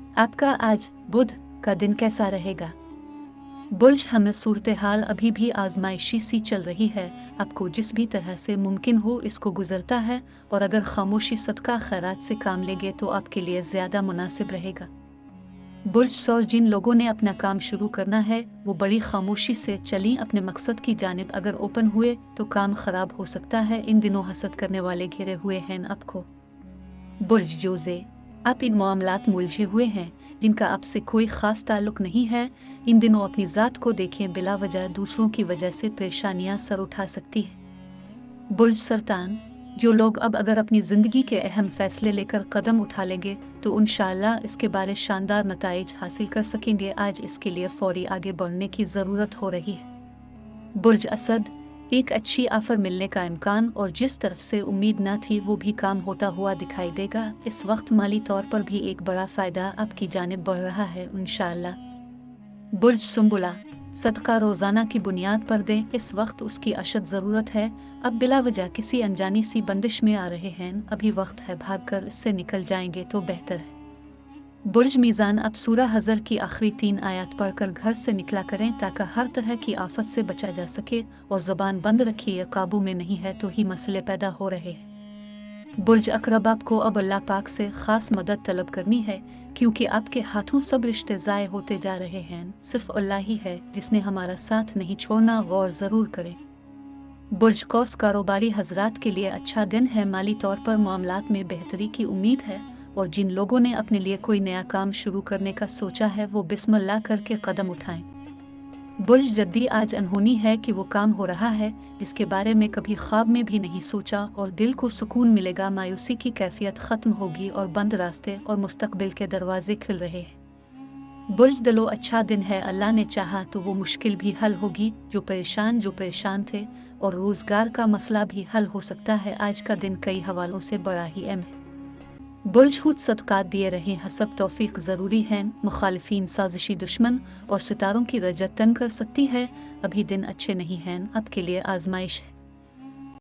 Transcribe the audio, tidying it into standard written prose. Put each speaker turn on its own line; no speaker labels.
आपका आज बुध का दिन कैसा रहेगा? बुर्ज हमें सूरत हाल अभी भी आजमाइशी सी चल रही है। आपको जिस भी तरह से मुमकिन हो इसको गुजरता है, और अगर खामोशी सदका खैरात से काम लेंगे तो आपके लिए ज़्यादा मुनासिब रहेगा। बुर्ज सौर जिन लोगों ने अपना काम शुरू करना है वो बड़ी खामोशी से चलें अपने मकसद की जानिब। अगर ओपन हुए तो काम ख़राब हो सकता है। इन दिनों हसद करने वाले घिरे हुए हैं आपको। बुर्ज जोजे, आप इन मामलात में उलझे हुए हैं जिनका आपसे कोई ख़ास ताल्लुक़ नहीं है। इन दिनों अपनी ज़ात को देखें, बिला वजह दूसरों की वजह से परेशानियां सर उठा सकती है। बुर्ज सरतान, जो लोग अब अगर अपनी ज़िंदगी के अहम फ़ैसले लेकर कदम उठा लेंगे तो इंशाअल्लाह इसके बारे शानदार नताइज हासिल कर सकेंगे। आज इसके लिए फ़ौरी आगे बढ़ने की ज़रूरत हो रही है। बुर्ज असद, एक अच्छी ऑफ़र मिलने का इम्कान और जिस तरफ से उम्मीद न थी वो भी काम होता हुआ दिखाई देगा। इस वक्त माली तौर पर भी एक बड़ा फ़ायदा आपकी जानिब बढ़ रहा है इंशाअल्लाह। बुर्ज सुंबुला, सदका रोज़ाना की बुनियाद पर दें, इस वक्त उसकी अशद ज़रूरत है। अब बिला वजह किसी अनजानी सी बंदिश में आ रहे हैं, अभी वक्त है, भाग कर इससे निकल जाएंगे तो बेहतर है। बुर्ज मीज़ान, अब सूरह हज़र की आखिरी 3 आयत पढ़कर घर से निकला करें ताकि हर तरह की आफत से बचा जा सके, और ज़बान बंद रखिए, काबू में नहीं है तो ही मसले पैदा हो रहे हैं। बुर्ज अक़रब, आपको अब अल्लाह पाक से ख़ास मदद तलब करनी है क्योंकि आपके हाथों सब रिश्ते ज़ाय होते जा रहे हैं। सिर्फ अल्लाह ही है जिसने हमारा साथ नहीं छोड़ना, गौर ज़रूर करें। बुर्ज कौस, कारोबारी हजरात के लिए अच्छा दिन है। माली तौर पर मामलात में बेहतरी की उम्मीद है, और जिन लोगों ने अपने लिए कोई नया काम शुरू करने का सोचा है वो बिस्मिल्लाह करके कदम उठाएं। बुर्ज जद्दी, आज अनहोनी है कि वो काम हो रहा है जिसके बारे में कभी ख्वाब में भी नहीं सोचा, और दिल को सुकून मिलेगा। मायूसी की कैफियत ख़त्म होगी और बंद रास्ते और मुस्तकबिल के दरवाजे खुल रहे हैं। बुर्ज दिलो, अच्छा दिन है, अल्लाह ने चाहा तो वो मुश्किल भी हल होगी। जो परेशान थे, और रोज़गार का मसला भी हल हो सकता है। आज का दिन कई हवालों से बड़ा ही अहम है। बुर्ज खुद सदक़ात दिए रहें, हसब तौफीक ज़रूरी है। मुखालिफिन, साजिशी दुश्मन और सितारों की रजत तन कर सकती है। अभी दिन अच्छे नहीं हैं, आपके लिए आजमाइश है।